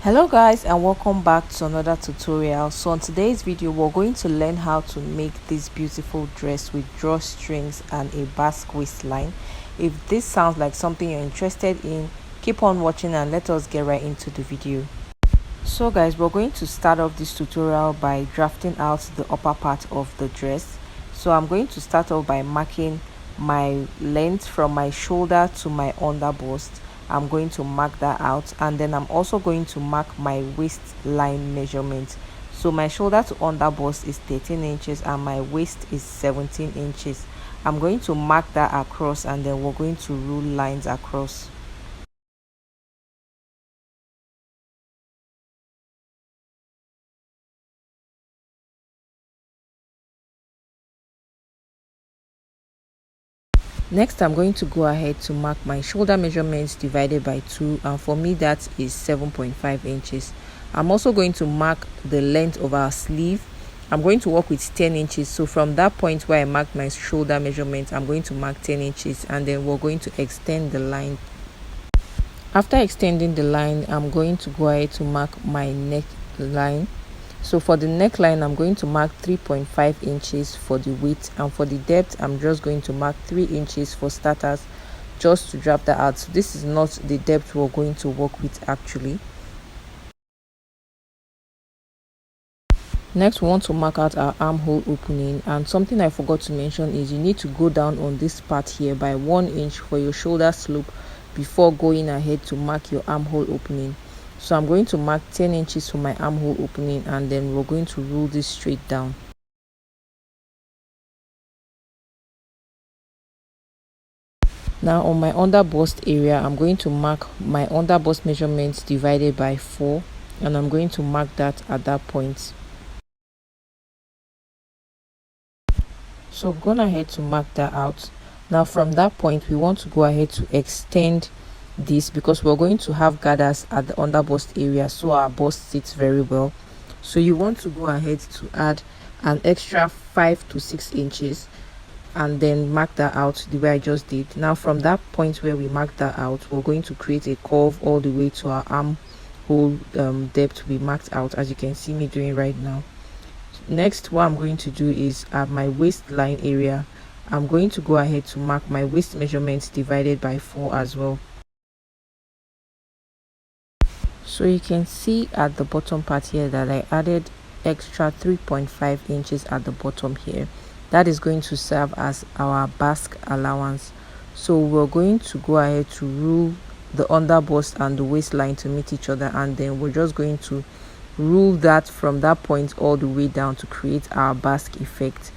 Hello guys, and welcome back to another tutorial. So on today's video we're going to learn how to make this beautiful dress with drawstrings and a Basque waistline. If this sounds like something you're interested in, keep on watching and let us get right into the video. So guys, we're going to start off this tutorial by drafting out the upper part of the dress. So I'm going to start off by marking my length from my shoulder to my under bust. I'm going to mark that out, and then I'm also going to mark my waistline measurement. So my shoulder to under bust is 13 inches and my waist is 17 inches. I'm going to mark that across, and then we're going to rule lines across. Next, I'm going to go ahead to mark my shoulder measurements divided by 2, and for me that is 7.5 inches. I'm also going to mark the length of our sleeve. I'm going to work with 10 inches. So from that point where I marked my shoulder measurement, I'm going to mark 10 inches, and then we're going to extend the line. After extending the line, I'm going to go ahead to mark my neckline. So for the neckline, I'm going to mark 3.5 inches for the width, and for the depth I'm just going to mark 3 inches for starters, just to drop that out. So this is not the depth we're going to work with actually. Next, we want to mark out our armhole opening, and something I forgot to mention is you need to go down on this part here by 1 inch for your shoulder slope before going ahead to mark your armhole opening. So I'm going to mark 10 inches for my armhole opening, and then we're going to rule this straight down. Now on my under bust area, I'm going to mark my under bust measurements divided by 4, and I'm going to mark that at that point. So I've gone ahead to mark that out. Now from that point we want to go ahead to extend this, because we're going to have gathers at the under bust area so our bust sits very well. So you want to go ahead to add an extra 5 to 6 inches and then mark that out the way I just did. Now from that point where we marked that out, we're going to create a curve all the way to our armhole depth we marked out, as you can see me doing right now. Next, what I'm going to do is at my waistline area, I'm going to go ahead to mark my waist measurements divided by 4 as well. So you can see at the bottom part here that I added extra 3.5 inches at the bottom here. That is going to serve as our Basque allowance. So we're going to go ahead to rule the under bust and the waistline to meet each other, and then we're just going to rule that from that point all the way down to create our Basque effect.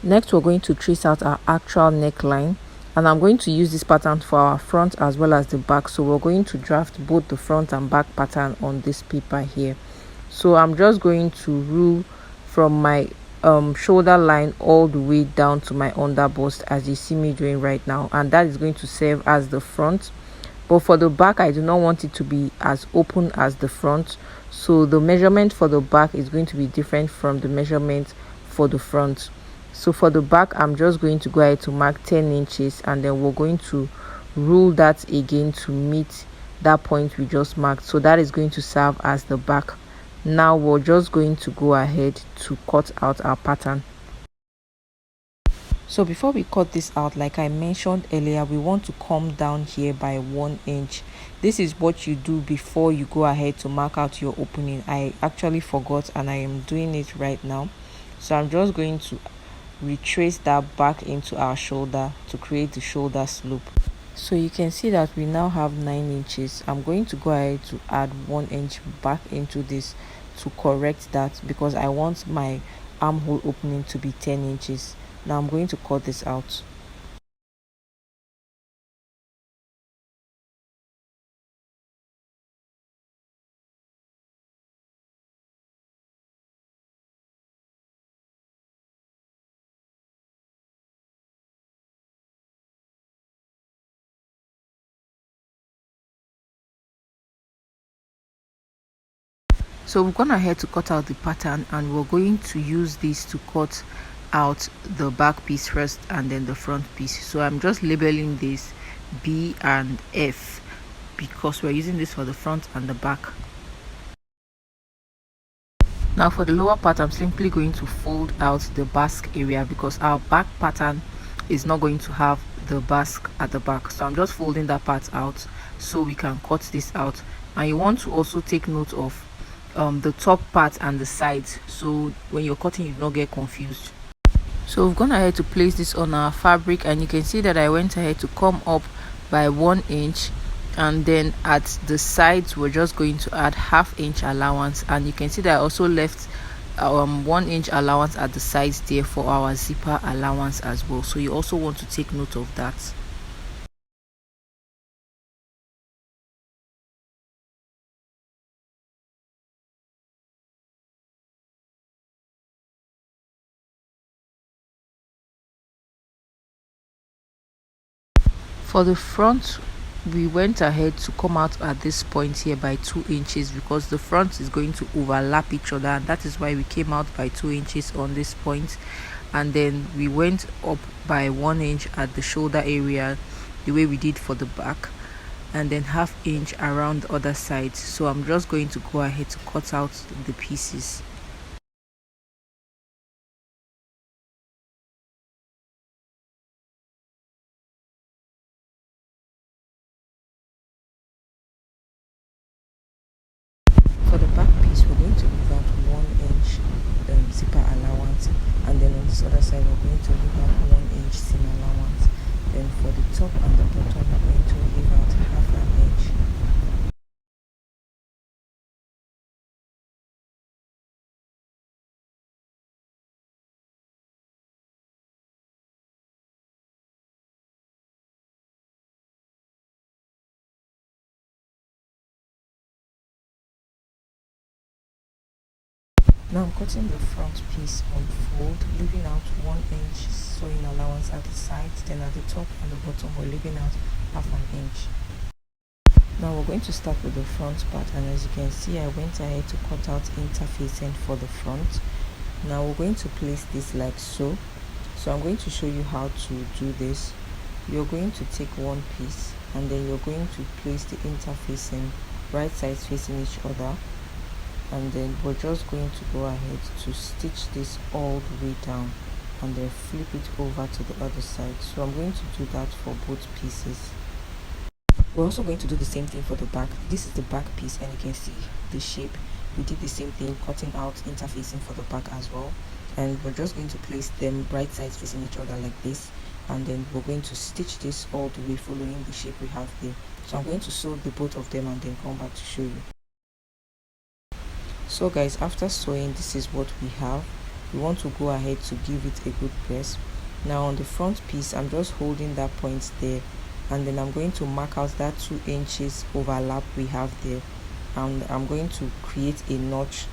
Next, we're going to trace out our actual neckline, and I'm going to use this pattern for our front as well as the back. So we're going to draft both the front and back pattern on this paper here. So I'm just going to rule from my shoulder line all the way down to my under bust, as you see me doing right now, and that is going to serve as the front. But for the back, I do not want it to be as open as the front, so the measurement for the back is going to be different from the measurement for the front. So for the back, I'm just going to go ahead to mark 10 inches, and then we're going to rule that again to meet that point we just marked. So that is going to serve as the back. Now we're just going to go ahead to cut out our pattern. So before we cut this out, like I mentioned earlier, we want to come down here by 1 inch. This is what you do before you go ahead to mark out your opening. I actually forgot, and I am doing it right now. So I'm just going to retrace that back into our shoulder to create the shoulder slope. So you can see that we now have 9 inches. I'm going to go ahead to add 1 inch back into this to correct that, because I want my armhole opening to be 10 inches. Now I'm going to cut this out. So we've gone ahead to cut out the pattern, and we're going to use this to cut out the back piece first and then the front piece. So I'm just labeling this B and F because we're using this for the front and the back. Now for the lower part, I'm simply going to fold out the basque area because our back pattern is not going to have the basque at the back. So I'm just folding that part out so we can cut this out. And you want to also take note of the top part and the sides, so when you're cutting you don't get confused. So we've gone ahead to place this on our fabric, and you can see that I went ahead to come up by 1 inch, and then at the sides we're just going to add ½ inch allowance, and you can see that I also left 1 inch allowance at the sides there for our zipper allowance as well. So you also want to take note of that. For the front, we went ahead to come out at this point here by 2 inches because the front is going to overlap each other, and that is why we came out by 2 inches on this point. And then we went up by 1 inch at the shoulder area the way we did for the back, and then ½ inch around the other side. So I'm just going to go ahead to cut out the pieces. For the back piece, we're going to leave out 1 inch zipper allowance, and then on this other side we're going to leave out 1 inch seam allowance. Then for the top and the bottom we're going to leave out ½ inch. Now I'm cutting the front piece on fold, leaving out 1 inch sewing allowance at the sides, then at the top and the bottom we're leaving out ½ inch. Now we're going to start with the front part, and as you can see I went ahead to cut out interfacing for the front. Now we're going to place this like so. So I'm going to show you how to do this. You're going to take one piece and then you're going to place the interfacing right sides facing each other, and then we're just going to go ahead to stitch this all the way down and then flip it over to the other side. So I'm going to do that for both pieces. We're also going to do the same thing for the back. This is the back piece, and you can see the shape. We did the same thing, cutting out interfacing for the back as well, and we're just going to place them right sides facing each other like this, and then we're going to stitch this all the way following the shape we have there. So I'm going to sew the both of them and then come back to show you. So guys, after sewing, this is what we have. We want to go ahead to give it a good press. Now on the front piece, I'm just holding that point there, and then I'm going to mark out that 2 inches overlap we have there, and I'm going to create a notch.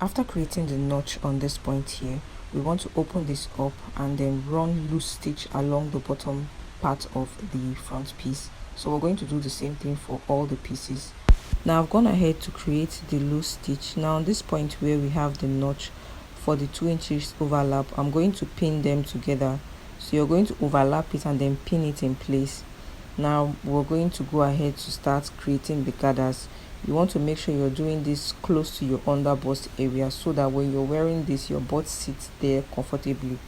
After creating the notch on this point here, we want to open this up and then run loose stitch along the bottom part of the front piece. So we're going to do the same thing for all the pieces. Now I've gone ahead to create the loose stitch. Now on this point where we have the notch for the 2 inches overlap, I'm going to pin them together. So you're going to overlap it and then pin it in place. Now we're going to go ahead to start creating the gathers. You want to make sure you're doing this close to your under bust area so that when you're wearing this, your butt sits there comfortably.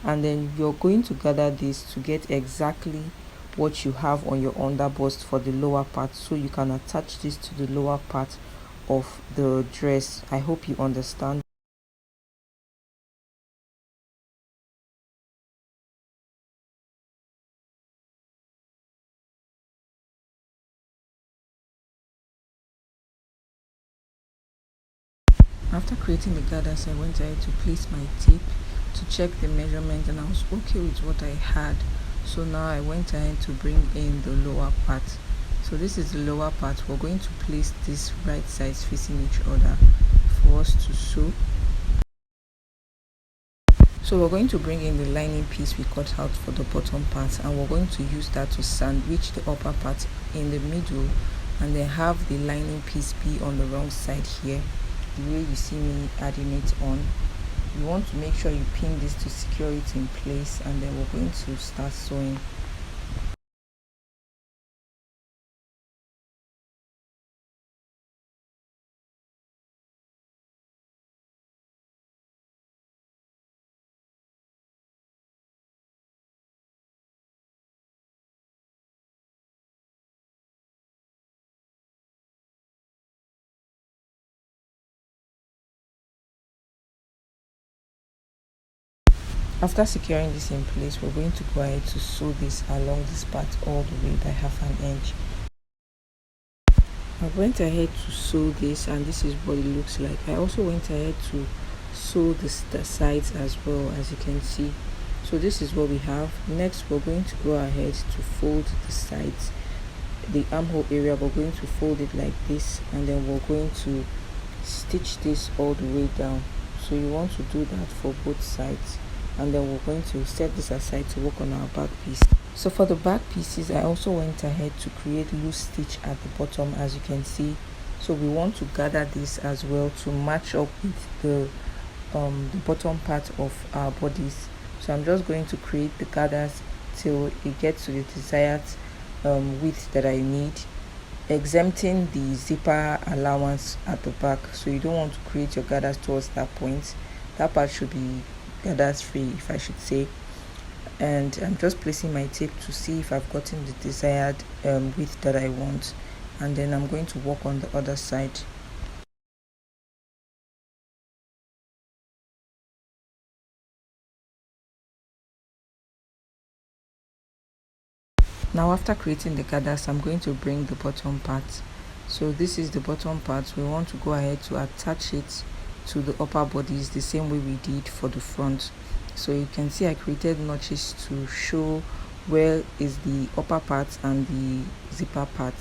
And then you're going to gather this to get exactly what you have on your under bust for the lower part, so you can attach this to the lower part of the dress. I hope you understand. After creating the gathers, I went ahead to place my tape to check the measurement, and I was okay with what I had. So now I went ahead to bring in the lower part. So this is the lower part. We're going to place this right sides facing each other for us to sew. So we're going to bring in the lining piece we cut out for the bottom part, and we're going to use that to sandwich the upper part in the middle, and then have the lining piece be on the wrong side here, the way you see me adding it on. You want to make sure you pin this to secure it in place, and then we're going to start sewing. After securing this in place, we're going to go ahead to sew this along this part all the way by 1/2 inch. I went ahead to sew this, and this is what it looks like. I also went ahead to sew the sides as well, as you can see. So this is what we have. Next, we're going to go ahead to fold the sides, the armhole area. We're going to fold it like this, and then we're going to stitch this all the way down. So you want to do that for both sides, and then we're going to set this aside to work on our back piece. So for the back pieces, I also went ahead to create loose stitch at the bottom, as you can see. So we want to gather this as well to match up with the bottom part of our bodice. So I'm just going to create the gathers till it gets to the desired width that I need, exempting the zipper allowance at the back. So you don't want to create your gathers towards that point. That part should be gathers free, if I should say. And I'm just placing my tape to see if I've gotten the desired width that I want, and then I'm going to work on the other side. Now after creating the gathers, I'm going to bring the bottom part. So this is the bottom part. We want to go ahead to attach it to the upper bodice the same way we did for the front. So you can see I created notches to show where is the upper part and the zipper part.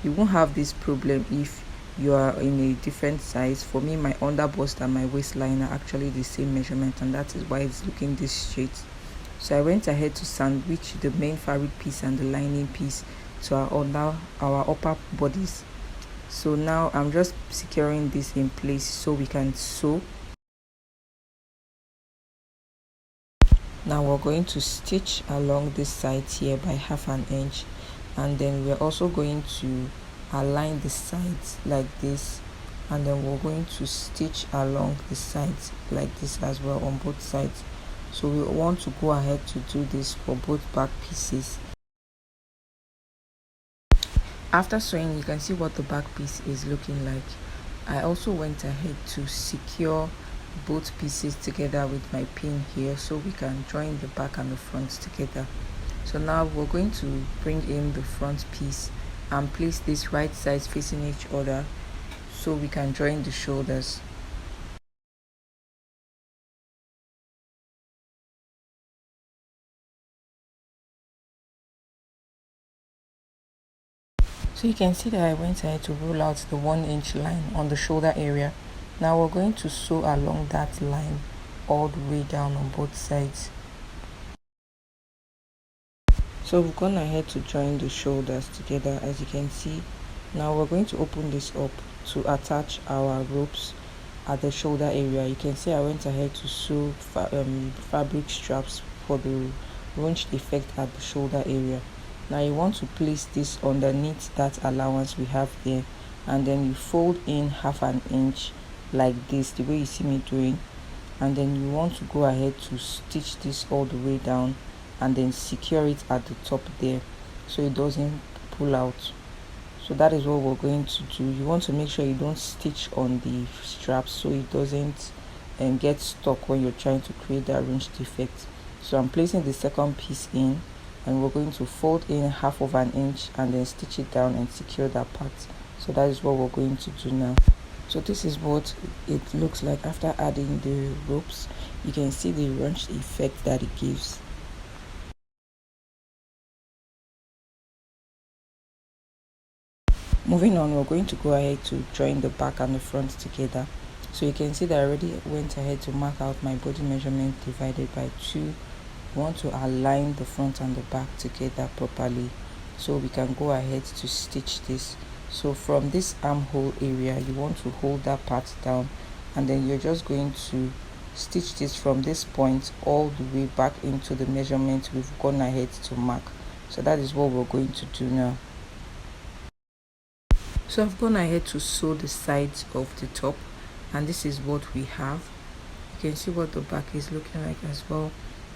You won't have this problem if you are in a different size. For me, my underbust and my waistline are actually the same measurement, and that is why it's looking this straight. So I went ahead to sandwich the main fabric piece and the lining piece to our upper bodice. So now I'm just securing this in place so we can sew. Now we're going to stitch along this side here by 1/2 inch, and then we're also going to align the sides like this, and then we're going to stitch along the sides like this as well on both sides. So we want to go ahead to do this for both back pieces. After sewing, you can see what the back piece is looking like. I also went ahead to secure both pieces together with my pin here so we can join the back and the front together. So now we're going to bring in the front piece and place this right sides facing each other so we can join the shoulders. So you can see that I went ahead to roll out the 1 inch line on the shoulder area. Now we're going to sew along that line all the way down on both sides. So we've gone ahead to join the shoulders together, as you can see. Now we're going to open this up to attach our ropes at the shoulder area. You can see I went ahead to sew fabric straps for the ruched effect at the shoulder area. Now you want to place this underneath that allowance we have there, and then you fold in 1/2 inch like this, the way you see me doing, and then you want to go ahead to stitch this all the way down and then secure it at the top there so it doesn't pull out. So that is what we're going to do. You want to make sure you don't stitch on the straps so it doesn't get stuck when you're trying to create that ruched effect. So I'm placing the second piece in, and we're going to fold in 1/2 inch and then stitch it down and secure that part. So that is what we're going to do now. So this is what it looks like after adding the ropes. You can see the ruched effect that it gives. Moving on, we're going to go ahead to join the back and the front together. So you can see that I already went ahead to mark out my body measurement divided by 2. We want to align the front and the back together properly so we can go ahead to stitch this. So from this armhole area, you want to hold that part down, and then you're just going to stitch this from this point all the way back into the measurement we've gone ahead to mark. So that is what we're going to do now. So I've gone ahead to sew the sides of the top, and this is what we have. You can see what the back is looking like as well.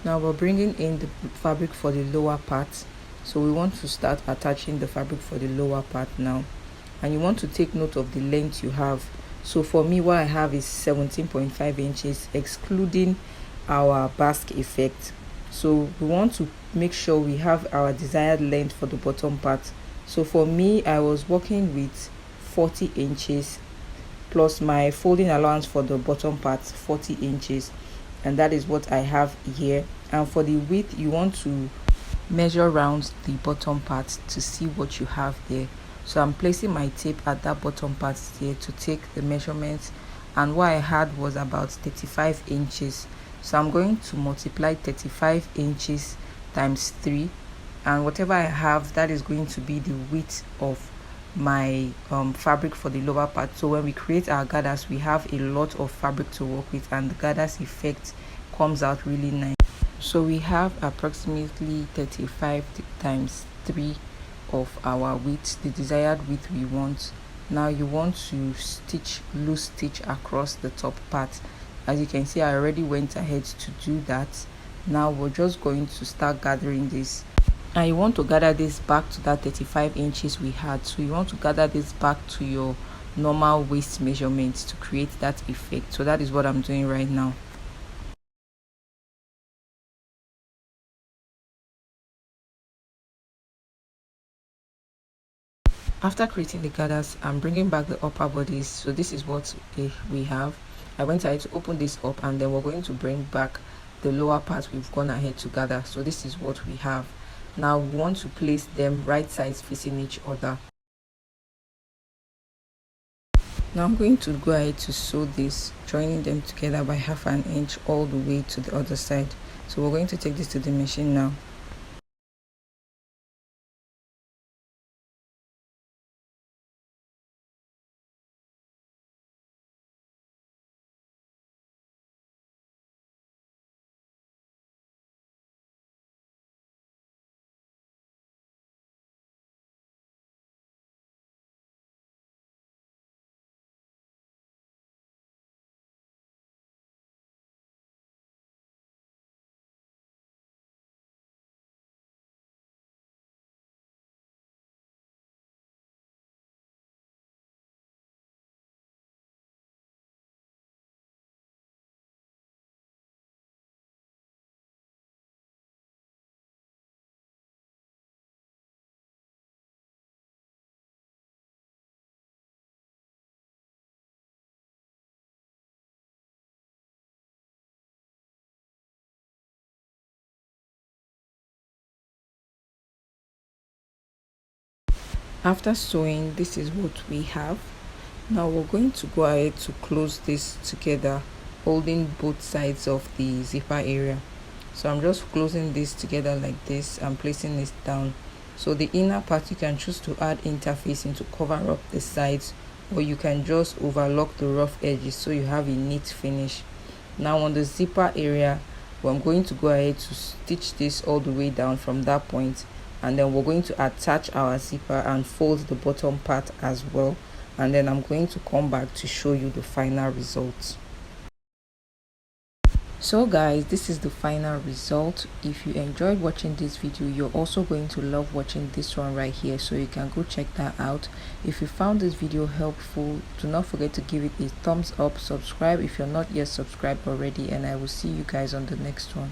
Now we're bringing in the fabric for the lower part. So we want to start attaching the fabric for the lower part now, and you want to take note of the length you have. So for me, what I have is 17.5 inches excluding our basque effect. So we want to make sure we have our desired length for the bottom part. So for me, I was working with 40 inches plus my folding allowance for the bottom part, 40 inches, and that is what I have here. And for the width, you want to measure around the bottom part to see what you have there. So I'm placing my tape at that bottom part here to take the measurements, and what I had was about 35 inches. So I'm going to multiply 35 inches times 3, and whatever I have, that is going to be the width of my fabric for the lower part. So when we create our gathers, we have a lot of fabric to work with, and the gathers effect comes out really nice. So we have approximately 35 times 3 of our width, the desired width we want. Now you want to stitch loose stitch across the top part. As you can see, I already went ahead to do that. Now we're just going to start gathering this, and you want to gather this back to that 35 inches we had. So you want to gather this back to your normal waist measurements to create that effect. So that is what I'm doing right now. After creating the gathers, I'm bringing back the upper bodice. So this is what we have. I went ahead to open this up, and then we're going to bring back the lower part we've gone ahead to gather. So this is what we have. Now we want to place them right sides facing each other. Now I'm going to go ahead to sew this, joining them together by 1/2 inch all the way to the other side. So we're going to take this to the machine now. After sewing, this is what we have. Now we're going to go ahead to close this together, holding both sides of the zipper area. So I'm just closing this together like this and placing this down. So the inner part, you can choose to add interfacing to cover up the sides, or you can just overlock the rough edges so you have a neat finish. Now on the zipper area, I'm going to go ahead to stitch this all the way down from that point, and then we're going to attach our zipper and fold the bottom part as well, and then I'm going to come back to show you the final result. So guys, this is the final result. If you enjoyed watching this video, you're also going to love watching this one right here, so you can go check that out. If you found this video helpful, do not forget to give it a thumbs up, subscribe if you're not yet subscribed already, and I will see you guys on the next one.